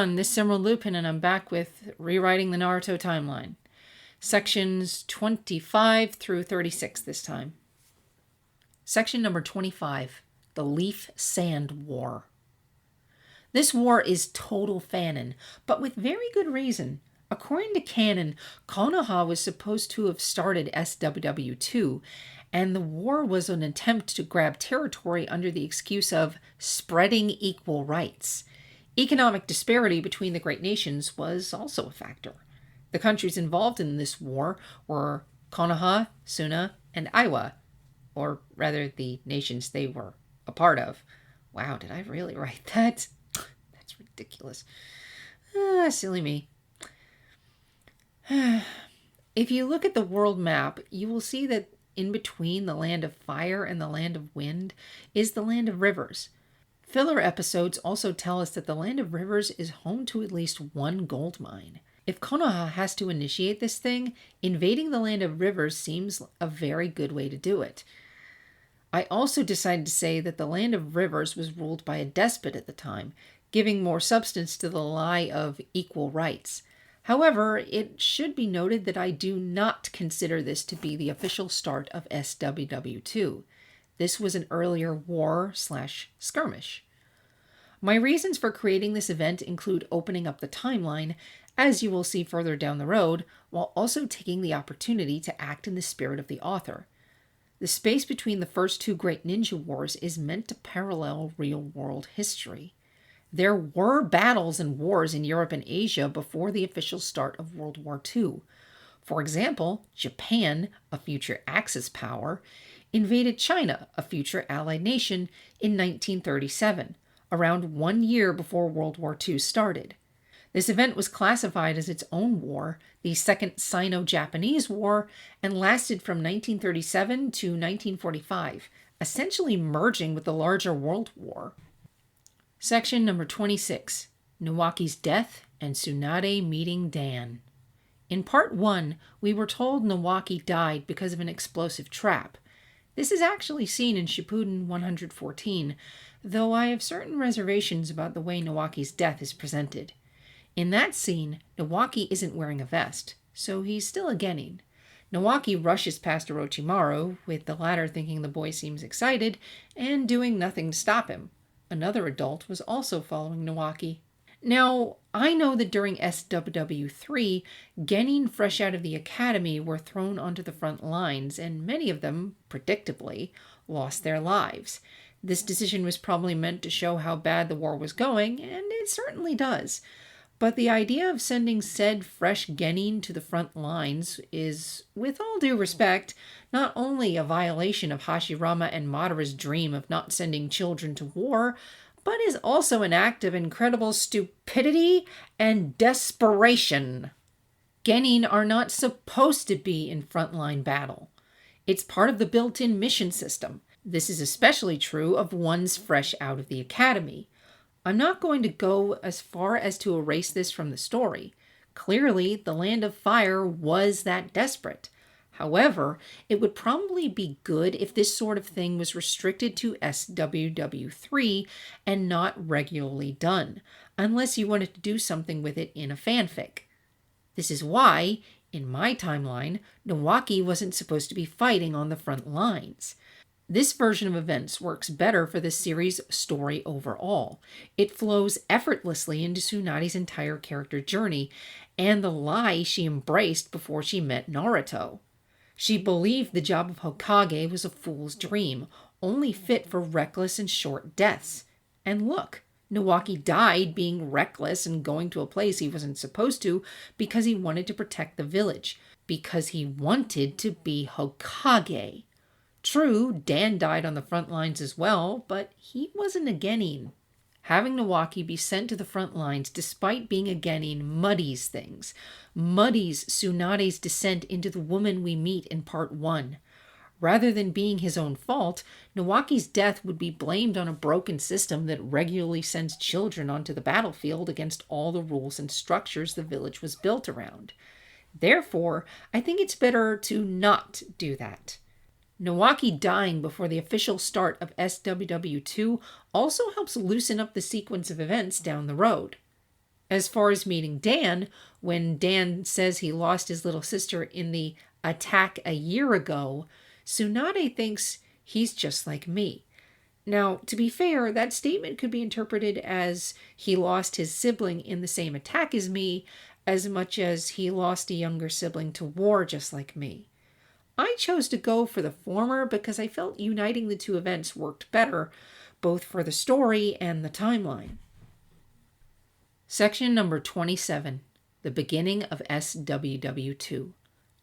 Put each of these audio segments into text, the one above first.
everyone, this is Emerald Lupin, and I'm back with Rewriting the Naruto Timeline. Sections 25 through 36 this time. Section number 25, the Leaf Sand War. This war is total fanon, but with very good reason. According to canon, Konoha was supposed to have started SWW2, and the war was an attempt to grab territory under the excuse of spreading equal rights. Economic disparity between the great nations was also a factor. The countries involved in this war were Konoha, Suna, and Aiwa, or rather the nations they were a part of. Wow, did I really write that? That's ridiculous. Silly me. If you look at the world map, you will see that in between the land of fire and the land of wind is the land of rivers. Filler episodes also tell us that the land of rivers is home to at least one gold mine. If Konoha has to initiate this thing, invading the land of rivers seems a very good way to do it. I also decided to say that the land of rivers was ruled by a despot at the time, giving more substance to the lie of equal rights. However, it should be noted that I do not consider this to be the official start of SWW2. This was an earlier war/skirmish. My reasons for creating this event include opening up the timeline, as you will see further down the road, while also taking the opportunity to act in the spirit of the author. The space between the first two great ninja wars is meant to parallel real-world history. There were battles and wars in Europe and Asia before the official start of World War II. For example, Japan, a future Axis power, invaded China, a future Allied nation, in 1937, around 1 year before World War II started. This event was classified as its own war, the Second Sino-Japanese War, and lasted from 1937 to 1945, essentially merging with the larger World War. Section number 26, Nawaki's death and Tsunade meeting Dan. In part 1, we were told Nawaki died because of an explosive trap. This is actually seen in Shippuden 114, though I have certain reservations about the way Nawaki's death is presented. In that scene, Nawaki isn't wearing a vest, so he's still a genin. Nawaki rushes past Orochimaru, with the latter thinking the boy seems excited, and doing nothing to stop him. Another adult was also following Nawaki. Now, I know that during SWW3, genin fresh out of the academy were thrown onto the front lines, and many of them, predictably, lost their lives. This decision was probably meant to show how bad the war was going, and it certainly does. But the idea of sending said fresh genin to the front lines is, with all due respect, not only a violation of Hashirama and Madara's dream of not sending children to war, but is also an act of incredible stupidity and desperation. Genin are not supposed to be in frontline battle. It's part of the built-in mission system. This is especially true of ones fresh out of the academy. I'm not going to go as far as to erase this from the story. Clearly, the Land of Fire was that desperate. However, it would probably be good if this sort of thing was restricted to SWW3 and not regularly done, unless you wanted to do something with it in a fanfic. This is why, in my timeline, Nawaki wasn't supposed to be fighting on the front lines. This version of events works better for the series' story overall. It flows effortlessly into Tsunade's entire character journey and the lie she embraced before she met Naruto. She believed the job of Hokage was a fool's dream, only fit for reckless and short deaths. And look, Nawaki died being reckless and going to a place he wasn't supposed to because he wanted to protect the village, because he wanted to be Hokage. True, Dan died on the front lines as well, but he wasn't a genin. Having Nawaki be sent to the front lines despite being a genin muddies things. Muddies Tsunade's descent into the woman we meet in part 1. Rather than being his own fault, Nawaki's death would be blamed on a broken system that regularly sends children onto the battlefield against all the rules and structures the village was built around. Therefore, I think it's better to not do that. Nawaki dying before the official start of SWW2 also helps loosen up the sequence of events down the road. As far as meeting Dan, when Dan says he lost his little sister in the attack a year ago, Tsunade thinks he's just like me. Now, to be fair, that statement could be interpreted as he lost his sibling in the same attack as me, as much as he lost a younger sibling to war just like me. I chose to go for the former because I felt uniting the two events worked better, both for the story and the timeline. Section number 27, the beginning of SWW2.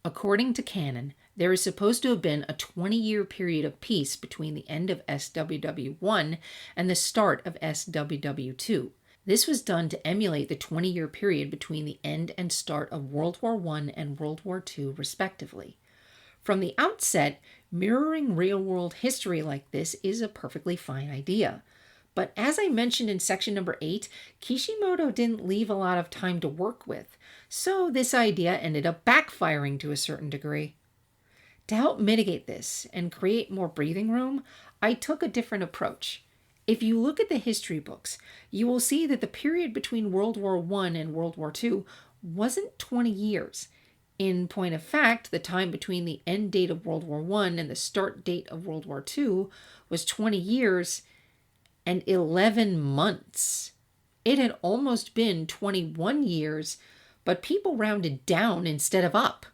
According to canon, there is supposed to have been a 20-year period of peace between the end of SWW1 and the start of SWW2. This was done to emulate the 20-year period between the end and start of World War I and World War II, respectively. From the outset, mirroring real-world history like this is a perfectly fine idea. But as I mentioned in section number 8, Kishimoto didn't leave a lot of time to work with, so this idea ended up backfiring to a certain degree. To help mitigate this and create more breathing room, I took a different approach. If you look at the history books, you will see that the period between World War I and World War II wasn't 20 years. In point of fact, the time between the end date of World War I and the start date of World War II was 20 years and 11 months. It had almost been 21 years, but people rounded down instead of up.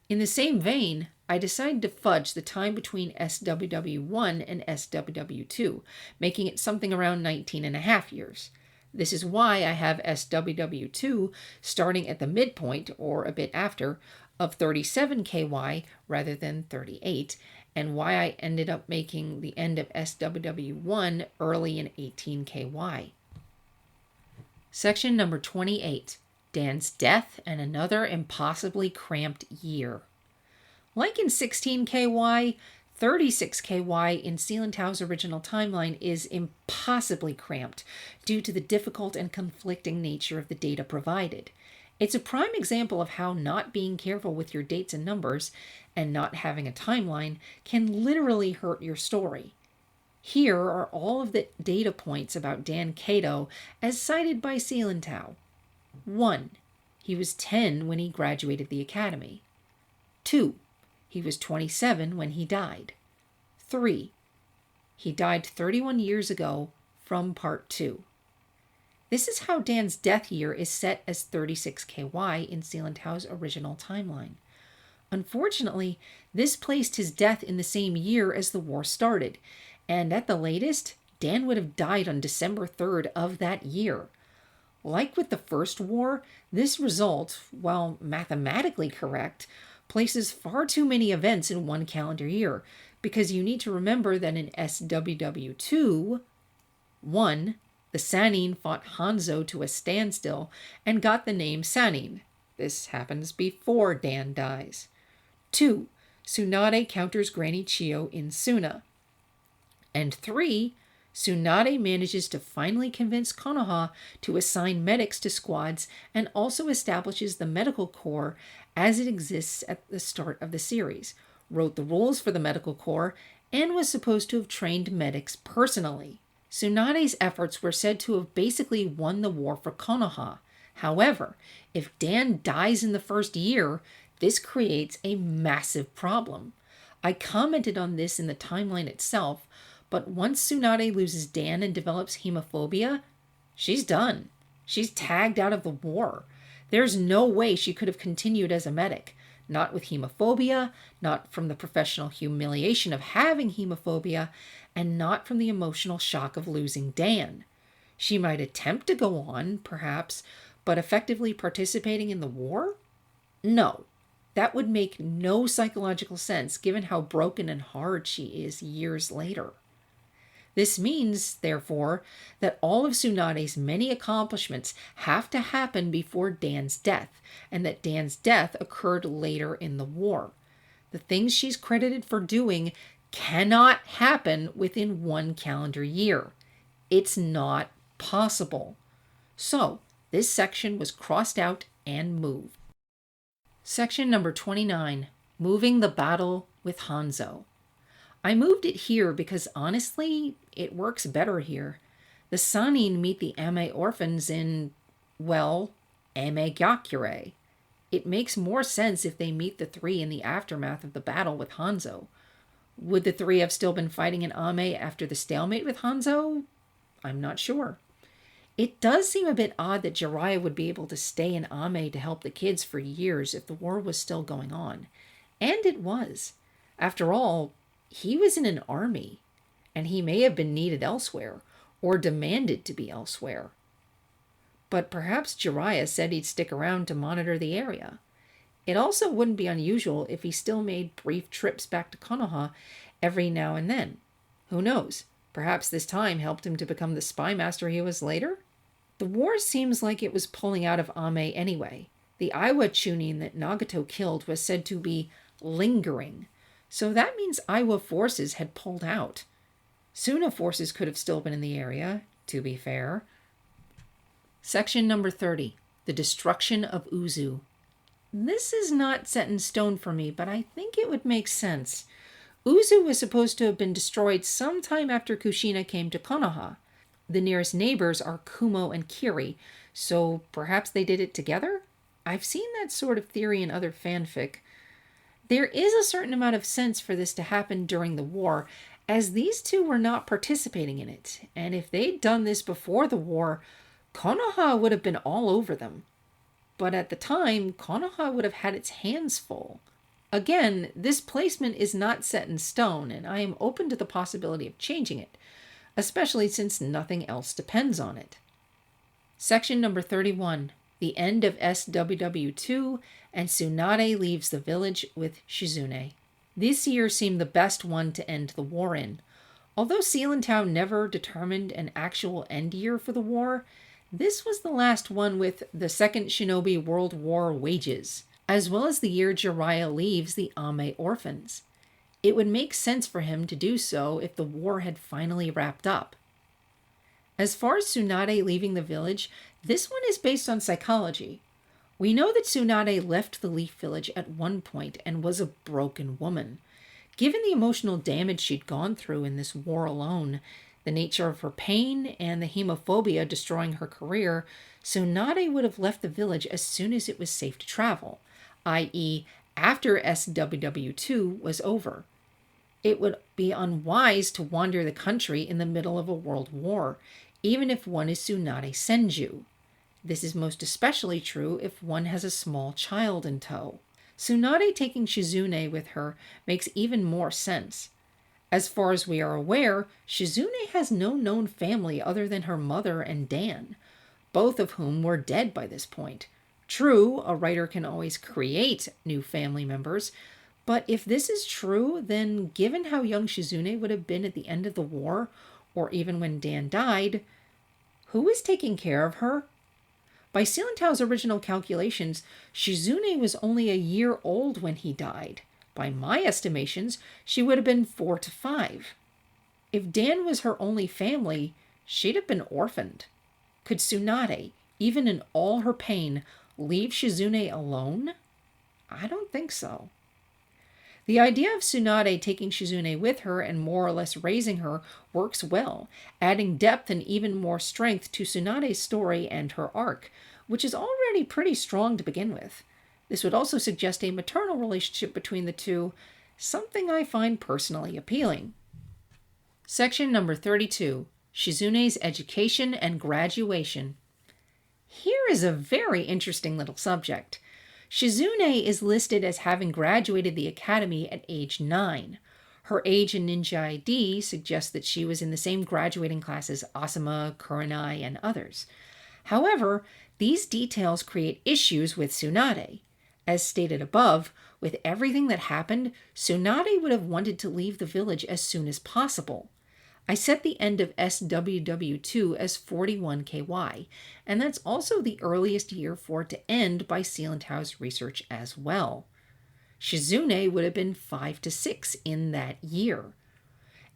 In the same vein, I decided to fudge the time between SWW1 and SWW2, making it something around 19 and a half years. This is why I have SWW2 starting at the midpoint, or a bit after, of 37 KY rather than 38, and why I ended up making the end of SWW1 early in 18 KY. Section number 28, Dan's death and another impossibly cramped year. Like in 16 KY, 36 KY in Seelenthau's original timeline is impossibly cramped due to the difficult and conflicting nature of the data provided. It's a prime example of how not being careful with your dates and numbers and not having a timeline can literally hurt your story. Here are all of the data points about Dan Kato as cited by Seelenthau. 1. He was 10 when he graduated the academy. 2. He was 27 when he died. 3. He died 31 years ago from Part 2. This is how Dan's death year is set as 36 KY in Seelenthau's original timeline. Unfortunately, this placed his death in the same year as the war started, and at the latest, Dan would have died on December 3rd of that year. Like with the first war, this result, while mathematically correct, places far too many events in one calendar year, because you need to remember that in SWW2, 1. The Sannin fought Hanzo to a standstill and got the name Sannin. This happens before Dan dies. 2. Tsunade counters Granny Chiyo in Suna. And 3. Tsunade manages to finally convince Konoha to assign medics to squads and also establishes the medical corps as it exists at the start of the series, wrote the rules for the medical corps, and was supposed to have trained medics personally. Tsunade's efforts were said to have basically won the war for Konoha. However, if Dan dies in the first year, this creates a massive problem. I commented on this in the timeline itself, but once Tsunade loses Dan and develops hemophobia, she's done. She's tagged out of the war. There's no way she could have continued as a medic. Not with hemophobia, not from the professional humiliation of having hemophobia, and not from the emotional shock of losing Dan. She might attempt to go on, perhaps, but effectively participating in the war? No. That would make no psychological sense given how broken and hard she is years later. This means, therefore, that all of Tsunade's many accomplishments have to happen before Dan's death, and that Dan's death occurred later in the war. The things she's credited for doing cannot happen within one calendar year. It's not possible. So, this section was crossed out and moved. Section number 29, Moving the Battle with Hanzo. I moved it here because honestly, it works better here. The Sannin meet the Ame orphans in Well, Ame Gyakure. It makes more sense if they meet the three in the aftermath of the battle with Hanzo. Would the three have still been fighting in Ame after the stalemate with Hanzo? I'm not sure. It does seem a bit odd that Jiraiya would be able to stay in Ame to help the kids for years if the war was still going on. And it was. After all, he was in an army, and he may have been needed elsewhere, or demanded to be elsewhere. But perhaps Jiraiya said he'd stick around to monitor the area. It also wouldn't be unusual if he still made brief trips back to Konoha every now and then. Who knows? Perhaps this time helped him to become the spy master he was later? The war seems like it was pulling out of Ame anyway. The Aiwa Chunin that Nagato killed was said to be lingering. So that means Aiwa forces had pulled out. Suna forces could have still been in the area, to be fair. Section number 30. The Destruction of Uzu. This is not set in stone for me, but I think it would make sense. Uzu was supposed to have been destroyed sometime after Kushina came to Konoha. The nearest neighbors are Kumo and Kiri, so perhaps they did it together? I've seen that sort of theory in other fanfic. There is a certain amount of sense for this to happen during the war, as these two were not participating in it, and if they'd done this before the war, Konoha would have been all over them. But at the time, Konoha would have had its hands full. Again, this placement is not set in stone, and I am open to the possibility of changing it, especially since nothing else depends on it. Section number 31. The end of SWW2, and Tsunade leaves the village with Shizune. This year seemed the best one to end the war in. Although Sealantown never determined an actual end year for the war, this was the last one with the Second Shinobi World War wages, as well as the year Jiraiya leaves the Ame orphans. It would make sense for him to do so if the war had finally wrapped up. As far as Tsunade leaving the village, this one is based on psychology. We know that Tsunade left the Leaf Village at one point and was a broken woman. Given the emotional damage she'd gone through in this war alone, the nature of her pain, and the hemophobia destroying her career, Tsunade would have left the village as soon as it was safe to travel, i.e. after SWW2 was over. It would be unwise to wander the country in the middle of a world war, even if one is Tsunade Senju. This is most especially true if one has a small child in tow. Tsunade taking Shizune with her makes even more sense. As far as we are aware, Shizune has no known family other than her mother and Dan, both of whom were dead by this point. True, a writer can always create new family members, but if this is true, then given how young Shizune would have been at the end of the war, or even when Dan died, who was taking care of her? By Sealantao's original calculations, Shizune was only a year old when he died. By my estimations, she would have been 4 to 5. If Dan was her only family, she'd have been orphaned. Could Tsunade, even in all her pain, leave Shizune alone? I don't think so. The idea of Tsunade taking Shizune with her and more or less raising her works well, adding depth and even more strength to Tsunade's story and her arc, which is already pretty strong to begin with. This would also suggest a maternal relationship between the two, something I find personally appealing. Section number 32. Shizune's Education and Graduation. Here is a very interesting little subject. Shizune is listed as having graduated the academy at age 9. Her age in Ninja ID suggests that she was in the same graduating class as Asuma, Kurenai, and others. However, these details create issues with Tsunade. As stated above, with everything that happened, Tsunade would have wanted to leave the village as soon as possible. I set the end of SWW2 as 41 KY, and that's also the earliest year for it to end by Sealantao's research as well. Shizune would have been 5 to 6 in that year.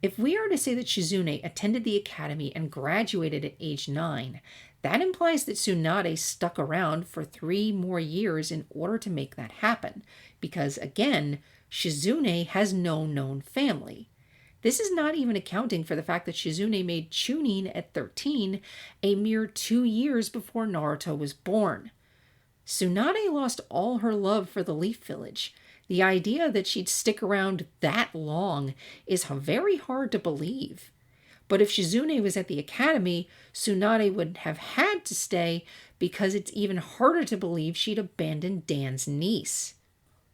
If we are to say that Shizune attended the academy and graduated at age 9, that implies that Tsunade stuck around for 3 more years in order to make that happen, because again, Shizune has no known family. This is not even accounting for the fact that Shizune made Chunin at 13, a mere 2 years before Naruto was born. Tsunade lost all her love for the Leaf Village. The idea that she'd stick around that long is very hard to believe. But if Shizune was at the academy, Tsunade would have had to stay because it's even harder to believe she'd abandoned Dan's niece.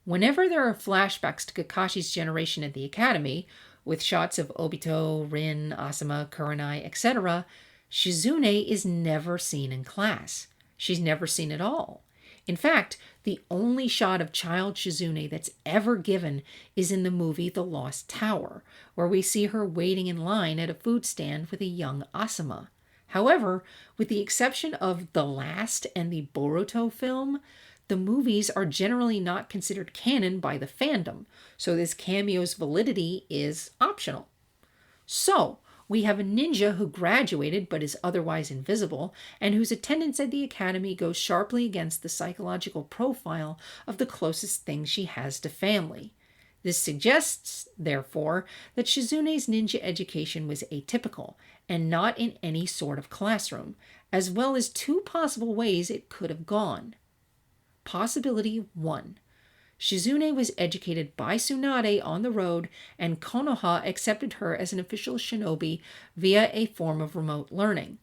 Whenever there are flashbacks to Kakashi's generation at the academy, with shots of Obito, Rin, Asuma, Kurenai, etc., Shizune is never seen in class. She's never seen at all. In fact, the only shot of child Shizune that's ever given is in the movie The Lost Tower, where we see her waiting in line at a food stand with a young Asuma. However, with the exception of The Last and the Boruto film, the movies are generally not considered canon by the fandom, so this cameo's validity is optional. So, we have a ninja who graduated but is otherwise invisible, and whose attendance at the academy goes sharply against the psychological profile of the closest thing she has to family. This suggests, therefore, that Shizune's ninja education was atypical, and not in any sort of classroom, as well as 2 possible ways it could have gone. Possibility 1. Shizune was educated by Tsunade on the road, and Konoha accepted her as an official shinobi via a form of remote learning.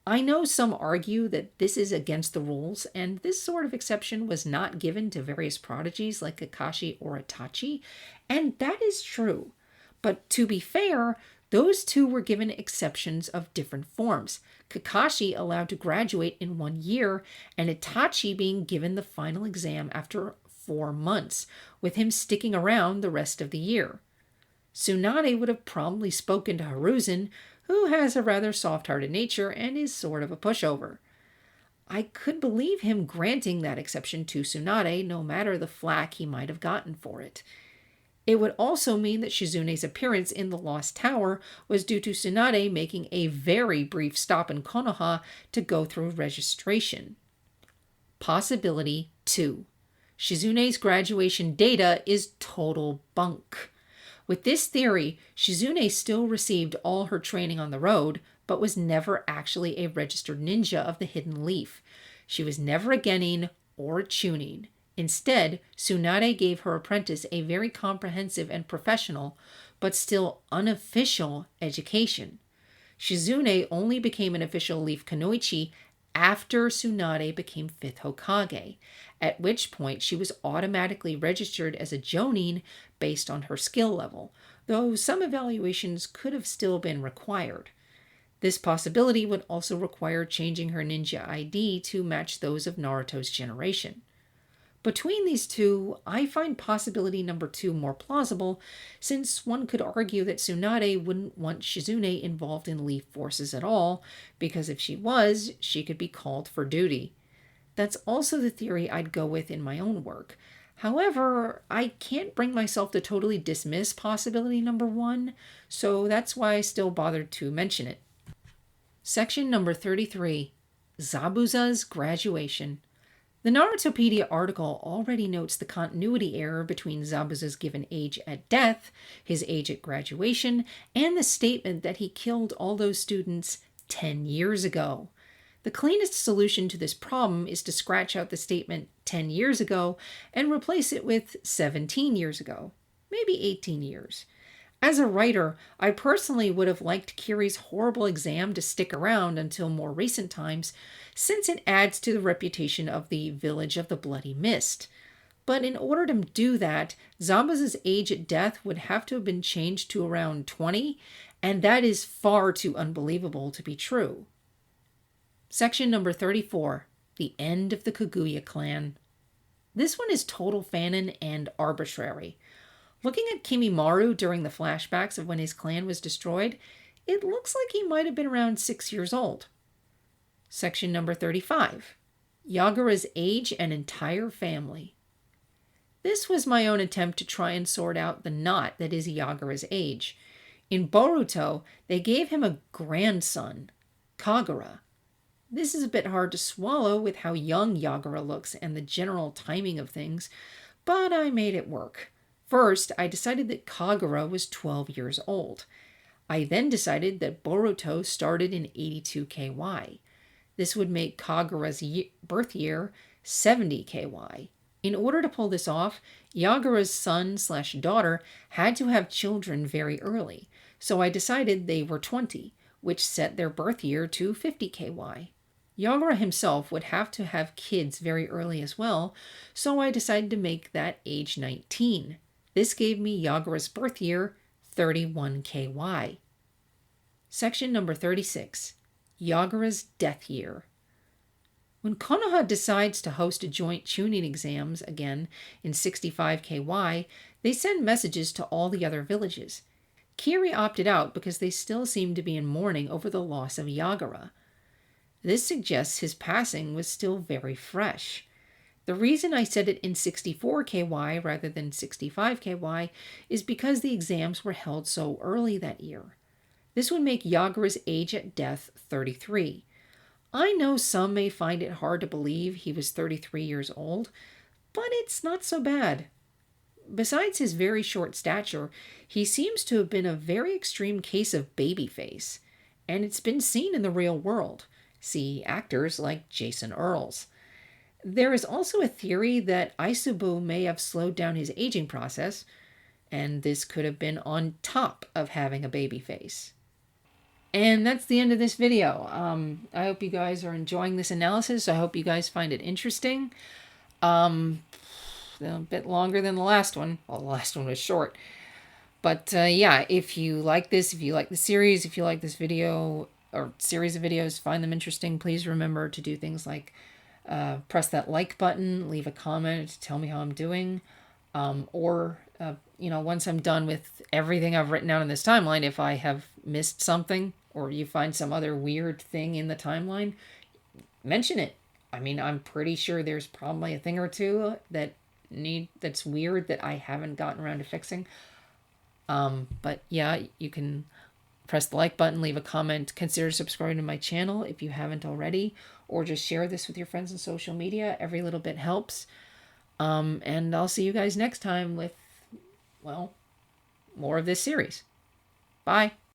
I know some argue that this is against the rules, and this sort of exception was not given to various prodigies like Kakashi or Itachi, and that is true. But to be fair, those 2 were given exceptions of different forms. Kakashi allowed to graduate in 1 year, and Itachi being given the final exam after 4 months, with him sticking around the rest of the year. Tsunade would have promptly spoken to Hiruzen, who has a rather soft-hearted nature and is sort of a pushover. I could believe him granting that exception to Tsunade, no matter the flack he might have gotten for it. It would also mean that Shizune's appearance in the Lost Tower was due to Tsunade making a very brief stop in Konoha to go through registration. Possibility 2. Shizune's graduation data is total bunk. With this theory, Shizune still received all her training on the road, but was never actually a registered ninja of the Hidden Leaf. She was never a genin or a chunin. Instead, Tsunade gave her apprentice a very comprehensive and professional, but still unofficial, education. Shizune only became an official Leaf Kunoichi after Tsunade became 5th Hokage, at which point she was automatically registered as a Jonin based on her skill level, though some evaluations could have still been required. This possibility would also require changing her ninja ID to match those of Naruto's generation. Between these 2, I find possibility number 2 more plausible, since one could argue that Tsunade wouldn't want Shizune involved in Leaf forces at all, because if she was, she could be called for duty. That's also the theory I'd go with in my own work. However, I can't bring myself to totally dismiss possibility number 1, so that's why I still bothered to mention it. Section number 33. Zabuza's graduation. The Narutopedia article already notes the continuity error between Zabuza's given age at death, his age at graduation, and the statement that he killed all those students 10 years ago. The cleanest solution to this problem is to scratch out the statement 10 years ago and replace it with 17 years ago, maybe 18 years. As a writer, I personally would have liked Kiri's horrible exam to stick around until more recent times, since it adds to the reputation of the Village of the Bloody Mist. But in order to do that, Zabuza's age at death would have to have been changed to around 20, and that is far too unbelievable to be true. Section number 34. The End of the Kaguya Clan. This one is total fanon and arbitrary. Looking at Kimimaru during the flashbacks of when his clan was destroyed, it looks like he might have been around 6 years old. Section number 35. Yagura's age and entire family. This was my own attempt to try and sort out the knot that is Yagura's age. In Boruto, they gave him a grandson, Kagura. This is a bit hard to swallow with how young Yagura looks and the general timing of things, but I made it work. First, I decided that Kagura was 12 years old. I then decided that Boruto started in 82 KY. This would make Kagura's birth year 70 KY. In order to pull this off, Yagura's son/daughter had to have children very early, so I decided they were 20, which set their birth year to 50 KY. Yagura himself would have to have kids very early as well, so I decided to make that age 19. This gave me Yagura's birth year, 31 KY. Section number 36. Yagura's death year. When Konoha decides to host a joint Chunin exams again in 65 KY, they send messages to all the other villages. Kiri opted out because they still seemed to be in mourning over the loss of Yagura. This suggests his passing was still very fresh. The reason I said it in 64 KY rather than 65 KY is because the exams were held so early that year. This would make Yagura's age at death 33. I know some may find it hard to believe he was 33 years old, but it's not so bad. Besides his very short stature, he seems to have been a very extreme case of baby face, and it's been seen in the real world. See actors like Jason Earls. There is also a theory that Isubu may have slowed down his aging process, and this could have been on top of having a baby face. And that's the end of this video. I hope you guys are enjoying this analysis. I hope you guys find it interesting. A bit longer than the last one. Well, the last one was short. But yeah, if you like this, if you like the series, if you like this video or series of videos, find them interesting, please remember to do things like press that like button, leave a comment, tell me how I'm doing. Or once I'm done with everything I've written out in this timeline, if I have missed something or you find some other weird thing in the timeline, mention it. I mean, I'm pretty sure there's probably a thing or two that's weird that I haven't gotten around to fixing. But yeah, you can press the like button, leave a comment, consider subscribing to my channel if you haven't already, or just share this with your friends on social media. Every little bit helps. And I'll see you guys next time with, well, more of this series. Bye.